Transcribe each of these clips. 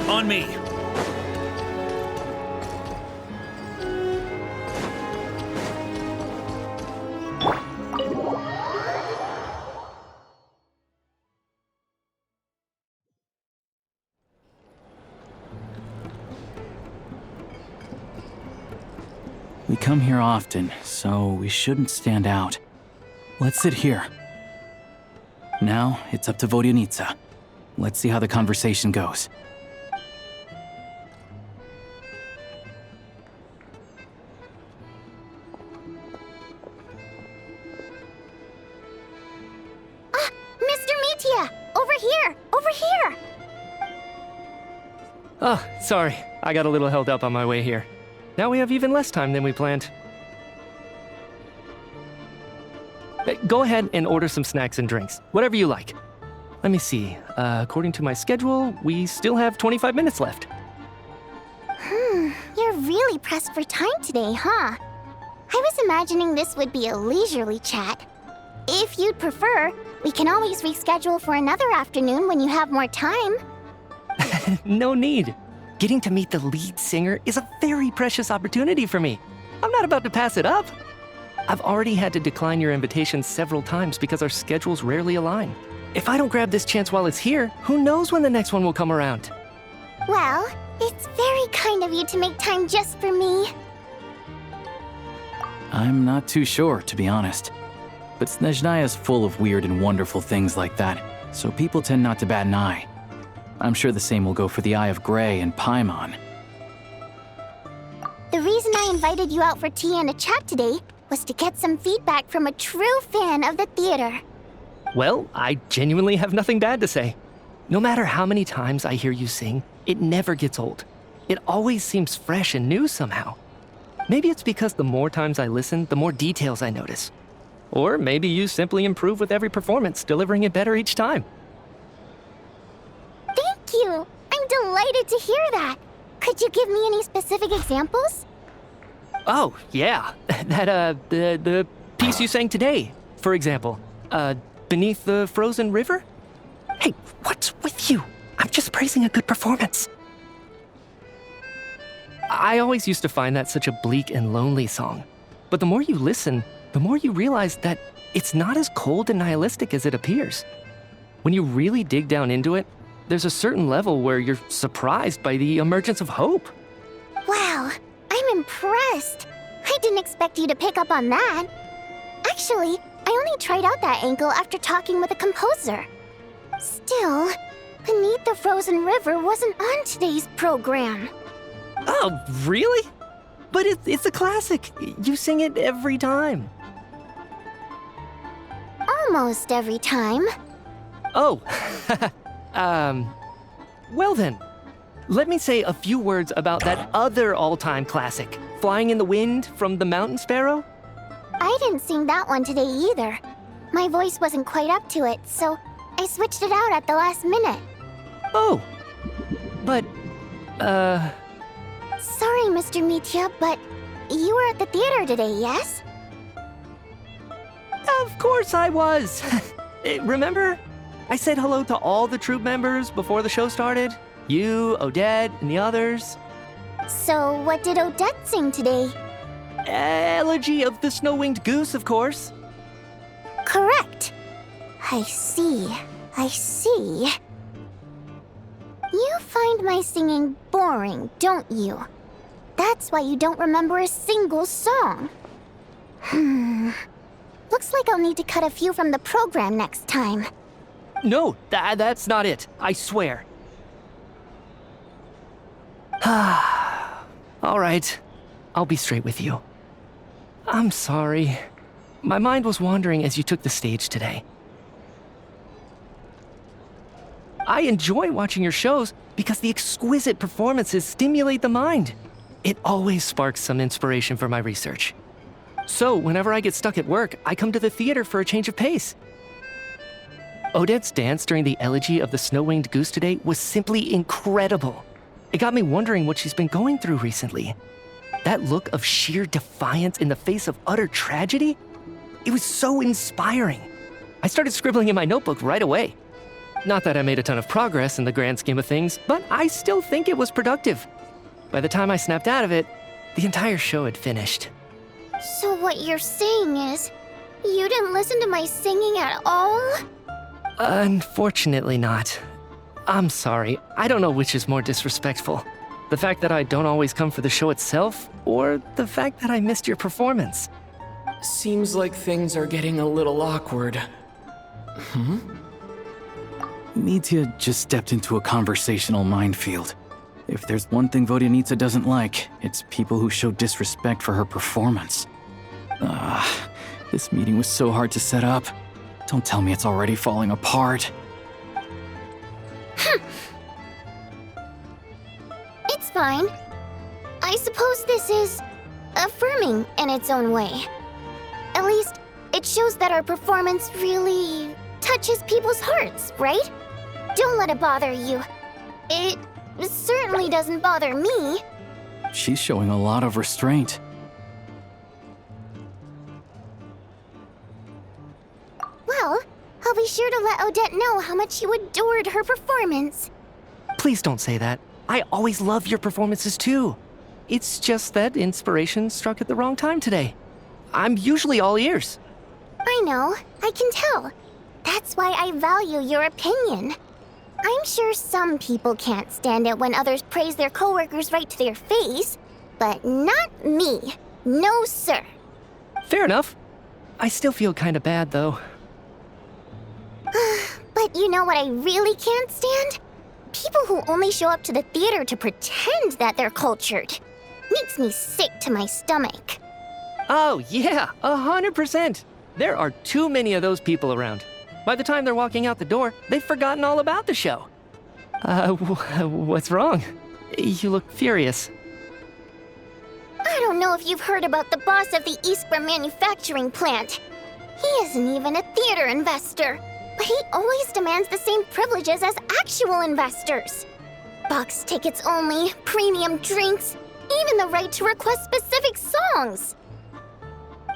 On me! We come here often, so we shouldn't stand out. Let's sit here. Now, it's up to Vodyanica. Let's see how the conversation goes. Mr. Mitya! Over here! Over here! Oh, sorry. I got a little held up on my way here. Now we have even less time than we planned. Go ahead and order some snacks and drinks, whatever you like. Let me see. According to my schedule, we still have 25 minutes left. You're really pressed for time today, huh? I was imagining this would be a leisurely chat. If you'd prefer, we can always reschedule for another afternoon when you have more time. No need. Getting to meet the lead singer is a very precious opportunity for me. I'm not about to pass it up. I've already had to decline your invitation several times because our schedules rarely align. If I don't grab this chance while it's here, who knows when the next one will come around? Well, it's very kind of you to make time just for me. I'm not too sure, to be honest. But Snezhnaya's full of weird and wonderful things like that, so people tend not to bat an eye. I'm sure the same will go for the Eye of Grey and Paimon. The reason I invited you out for tea and a chat today was to get some feedback from a true fan of the theater. Well, I genuinely have nothing bad to say. No matter how many times I hear you sing, it never gets old. It always seems fresh and new somehow. Maybe it's because the more times I listen, the more details I notice. Or maybe you simply improve with every performance, delivering it better each time. Thank you! I'm delighted to hear that. Could you give me any specific examples? Oh, yeah. The piece you sang today, for example. Beneath the Frozen River? Hey, what's with you? I'm just praising a good performance. I always used to find that such a bleak and lonely song. But the more you listen, the more you realize that it's not as cold and nihilistic as it appears. When you really dig down into it, there's a certain level where you're surprised by the emergence of hope. Wow, I'm impressed. I didn't expect you to pick up on that. Actually, I only tried out that angle after talking with a composer. Still, Beneath the Frozen River wasn't on today's program. Oh, really? But it's a classic. You sing it every time. Almost every time. Oh, well then. Let me say a few words about that other all-time classic, Flying in the Wind from the Mountain Sparrow. I didn't sing that one today either. My voice wasn't quite up to it, so I switched it out at the last minute. Oh, but, Sorry, Mr. Mitya, but you were at the theater today, yes? Of course I was. Remember? I said hello to all the troupe members before the show started. You, Odette, and the others. So what did Odette sing today? Elegy of the Snow-Winged Goose, of course. Correct. I see. I see. You find my singing boring, don't you? That's why you don't remember a single song. Looks like I'll need to cut a few from the program next time. No, that's not it. I swear. All right. I'll be straight with you. I'm sorry. My mind was wandering as you took the stage today. I enjoy watching your shows because the exquisite performances stimulate the mind. It always sparks some inspiration for my research. So, whenever I get stuck at work, I come to the theater for a change of pace. Odette's dance during the Elegy of the Snow-Winged Goose today was simply incredible. It got me wondering what she's been going through recently. That look of sheer defiance in the face of utter tragedy? It was so inspiring. I started scribbling in my notebook right away. Not that I made a ton of progress in the grand scheme of things, but I still think it was productive. By the time I snapped out of it, the entire show had finished. So what you're saying is, you didn't listen to my singing at all? Unfortunately not. I'm sorry, I don't know which is more disrespectful. The fact that I don't always come for the show itself, or the fact that I missed your performance. Seems like things are getting a little awkward. Mitya just stepped into a conversational minefield. If there's one thing Vodyanitsa doesn't like, it's people who show disrespect for her performance. This meeting was so hard to set up. Don't tell me it's already falling apart. It's fine. I suppose this is affirming in its own way. At least, it shows that our performance really touches people's hearts, right? Don't let it bother you. It certainly doesn't bother me. She's showing a lot of restraint. Well, I'll be sure to let Odette know how much you adored her performance. Please don't say that. I always love your performances too. It's just that inspiration struck at the wrong time today. I'm usually all ears. I know, I can tell. That's why I value your opinion. I'm sure some people can't stand it when others praise their coworkers right to their face, but not me. No, sir. Fair enough. I still feel kinda bad though. But you know what I really can't stand? People who only show up to the theater to pretend that they're cultured. Makes me sick to my stomach. Oh yeah, 100%. There are too many of those people around. By the time they're walking out the door, they've forgotten all about the show. What's wrong? You look furious. I don't know if you've heard about the boss of the Iskra manufacturing plant. He isn't even a theater investor, but he always demands the same privileges as actual investors. Box tickets only, premium drinks, even the right to request specific songs.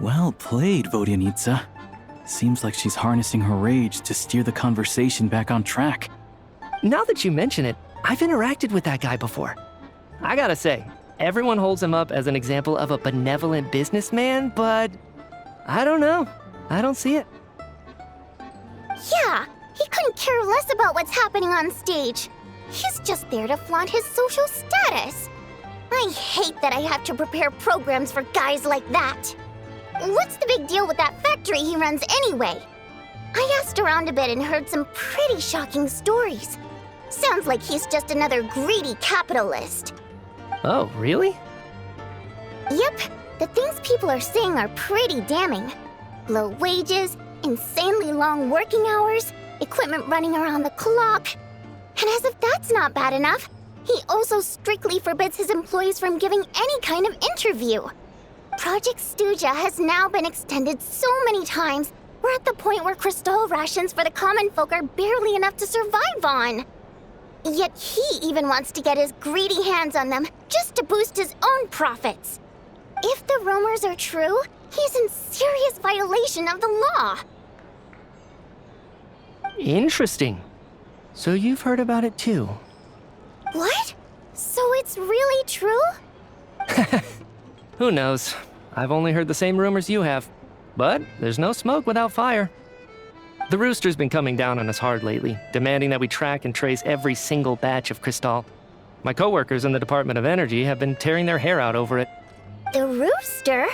Well played, Vodyanitsa. Seems like she's harnessing her rage to steer the conversation back on track. Now that you mention it, I've interacted with that guy before. I gotta say, everyone holds him up as an example of a benevolent businessman, but I don't know. I don't see it. Yeah, he couldn't care less about what's happening on stage. He's just there to flaunt his social status. I hate that I have to prepare programs for guys like that. What's the big deal with that factory he runs anyway? I asked around a bit and heard some pretty shocking stories. Sounds like he's just another greedy capitalist. Oh, really? Yep, the things people are saying are pretty damning. Low wages, insanely long working hours, equipment running around the clock. And as if that's not bad enough, he also strictly forbids his employees from giving any kind of interview. Project Stuja has now been extended so many times, we're at the point where crystal rations for the common folk are barely enough to survive on. Yet he even wants to get his greedy hands on them just to boost his own profits. If the rumors are true, he's in serious violation of the law. Interesting. So you've heard about it too. What? So it's really true? Who knows? I've only heard the same rumors you have. But there's no smoke without fire. The Rooster's been coming down on us hard lately, demanding that we track and trace every single batch of Crystal. My coworkers in the Department of Energy have been tearing their hair out over it. The Rooster?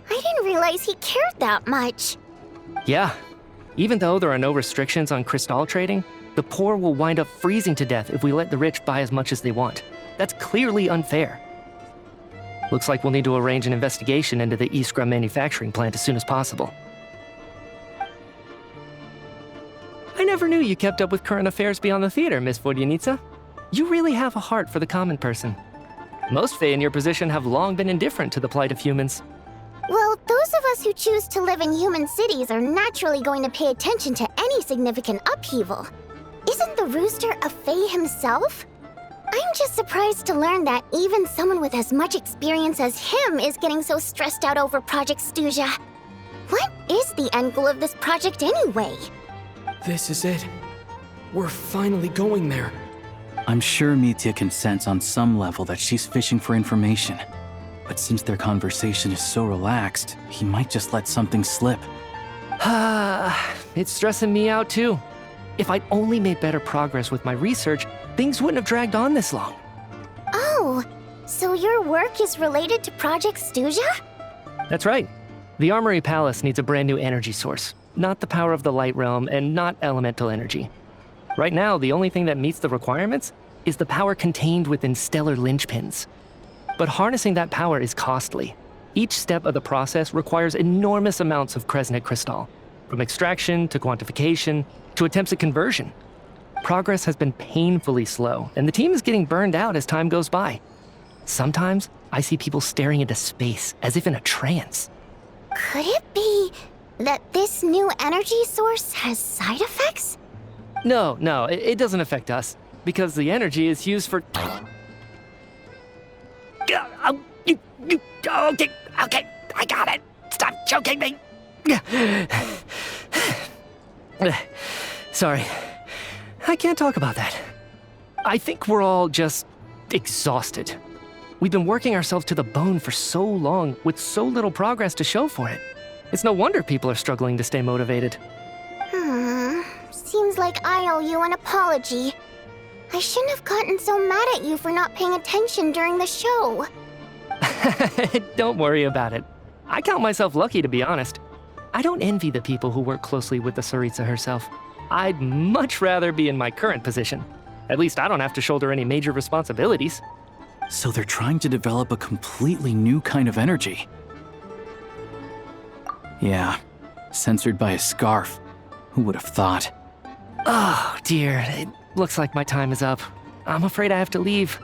I didn't realize he cared that much. Yeah. Even though there are no restrictions on Crystal trading, the poor will wind up freezing to death if we let the rich buy as much as they want. That's clearly unfair. Looks like we'll need to arrange an investigation into the Iskra manufacturing plant as soon as possible. I never knew you kept up with current affairs beyond the theater, Miss Vodyanitsa. You really have a heart for the common person. Most Fae in your position have long been indifferent to the plight of humans. Well, those of us who choose to live in human cities are naturally going to pay attention to any significant upheaval. Isn't the Rooster a Fae himself? I'm just surprised to learn that even someone with as much experience as him is getting so stressed out over Project Stuja. What is the end goal of this project anyway? This is it. We're finally going there. I'm sure Mitya can sense on some level that she's fishing for information. But since their conversation is so relaxed, he might just let something slip. It's stressing me out too. If I'd only made better progress with my research, things wouldn't have dragged on this long. Oh, so your work is related to Project Stuja? That's right. The Armory Palace needs a brand new energy source. Not the power of the Light Realm and not elemental energy. Right now, the only thing that meets the requirements is the power contained within stellar linchpins. But harnessing that power is costly. Each step of the process requires enormous amounts of Kresnik crystal, from extraction to quantification to attempts at conversion. Progress has been painfully slow, and the team is getting burned out as time goes by. Sometimes, I see people staring into space as if in a trance. Could it be that this new energy source has side effects? No, it doesn't affect us, because the energy is used for... Okay, I got it. Stop choking me. Sorry, I can't talk about that. I think we're all just exhausted. We've been working ourselves to the bone for so long with so little progress to show for it. It's no wonder people are struggling to stay motivated. Seems like I owe you an apology. I shouldn't have gotten so mad at you for not paying attention during the show. Don't worry about it. I count myself lucky, to be honest. I don't envy the people who work closely with the Tsaritsa herself. I'd much rather be in my current position. At least I don't have to shoulder any major responsibilities. So they're trying to develop a completely new kind of energy. Yeah, censored by a scarf. Who would have thought? Oh, dear. It looks like my time is up. I'm afraid I have to leave.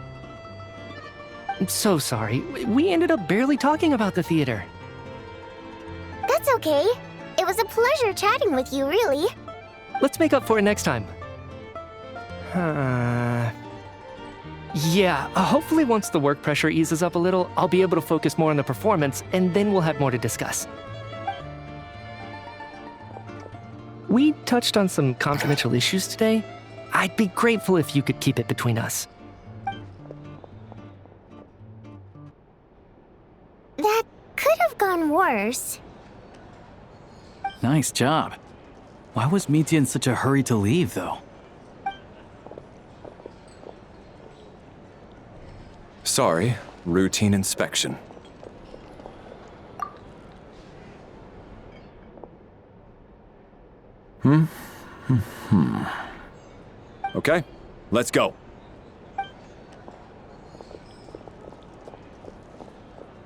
I'm so sorry. We ended up barely talking about the theater. That's okay. It was a pleasure chatting with you, really. Let's make up for it next time. Yeah, hopefully once the work pressure eases up a little, I'll be able to focus more on the performance, and then we'll have more to discuss. We touched on some confidential issues today. I'd be grateful if you could keep it between us. That could have gone worse. Nice job. Why was Mitya in such a hurry to leave, though? Sorry, routine inspection. Okay, let's go.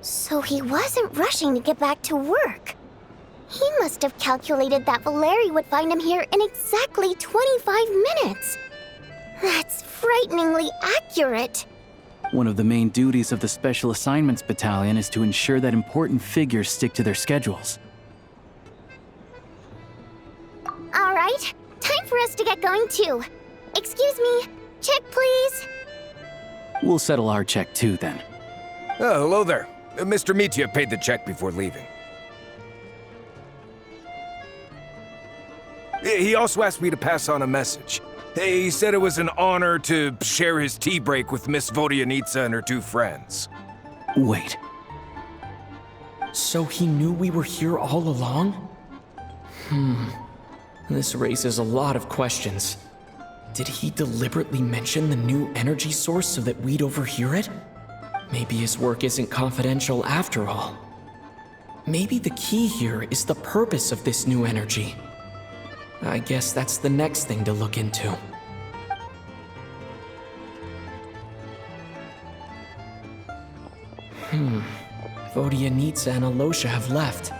So he wasn't rushing to get back to work. He must have calculated that Valeri would find him here in exactly 25 minutes. That's frighteningly accurate. One of the main duties of the Special Assignments Battalion is to ensure that important figures stick to their schedules. All right, time for us to get going too. Excuse me, check please. We'll settle our check too, then. Oh, hello there. Mr. Mitya paid the check before leaving. He also asked me to pass on a message. He said it was an honor to share his tea break with Miss Vodyanitsa and her two friends. Wait. So he knew we were here all along? This raises a lot of questions. Did he deliberately mention the new energy source so that we'd overhear it? Maybe his work isn't confidential after all. Maybe the key here is the purpose of this new energy. I guess that's the next thing to look into. Vodyanitsa and Alosha have left.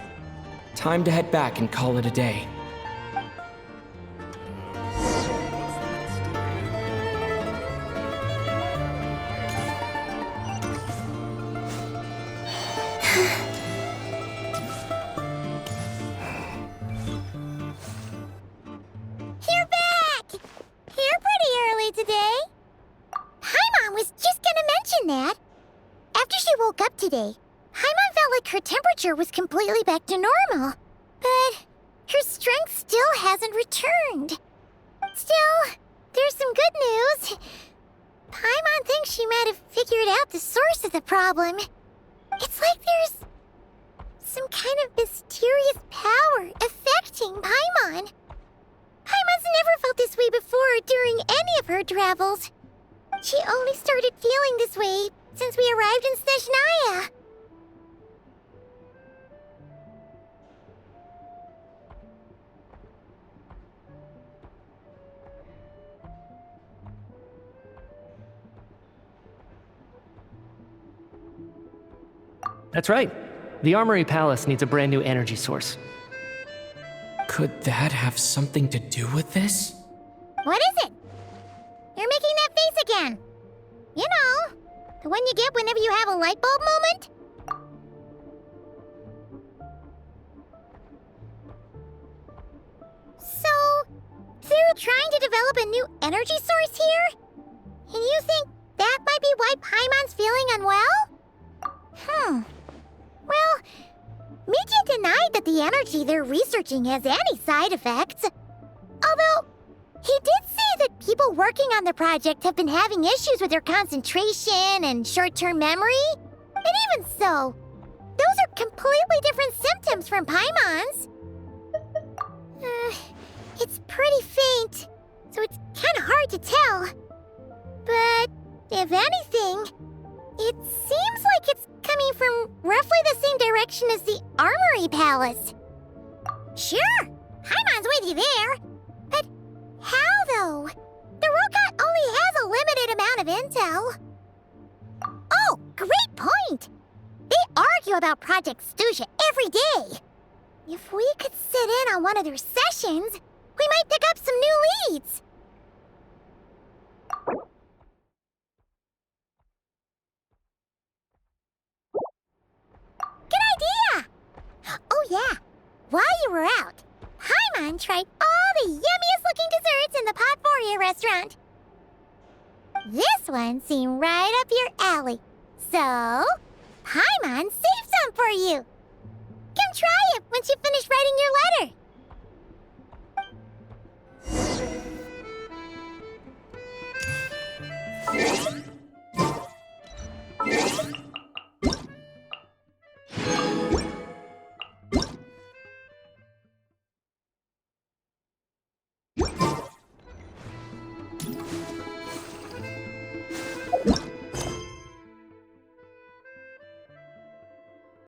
Time to head back and call it a day. You're back! Here pretty early today. Paimon was just gonna mention that. After she woke up today, Paimon felt like her temperature was completely back to normal. strength still hasn't returned. Still, there's some good news. Paimon thinks she might have figured out the source of the problem. It's like there's some kind of mysterious power affecting Paimon. Paimon's never felt this way before during any of her travels. She only started feeling this way since we arrived in Snezhnaya. That's right. The Armory Palace needs a brand new energy source. Could that have something to do with this? What is it? You're making that face again. You know, the one you get whenever you have a light bulb moment? So, they're trying to develop a new energy source here? And you think that might be why Paimon's feeling unwell? Well, Media denied that the energy they're researching has any side effects. Although, he did say that people working on the project have been having issues with their concentration and short-term memory. And even so, those are completely different symptoms from Paimon's. It's pretty faint, so it's kind of hard to tell. But if anything, it seems like it's coming from roughly the same direction as the Armory Palace. Sure, Paimon's with you there. But how, though? The robot only has a limited amount of intel. Oh, great point! They argue about Project Stuja every day. If we could sit in on one of their sessions, we might pick up some new leads. Good idea! Oh yeah, while you were out, Paimon tried all the yummiest looking desserts in the Potpourri restaurant. This one seemed right up your alley, so Paimon saved some for you. Come try it once you finish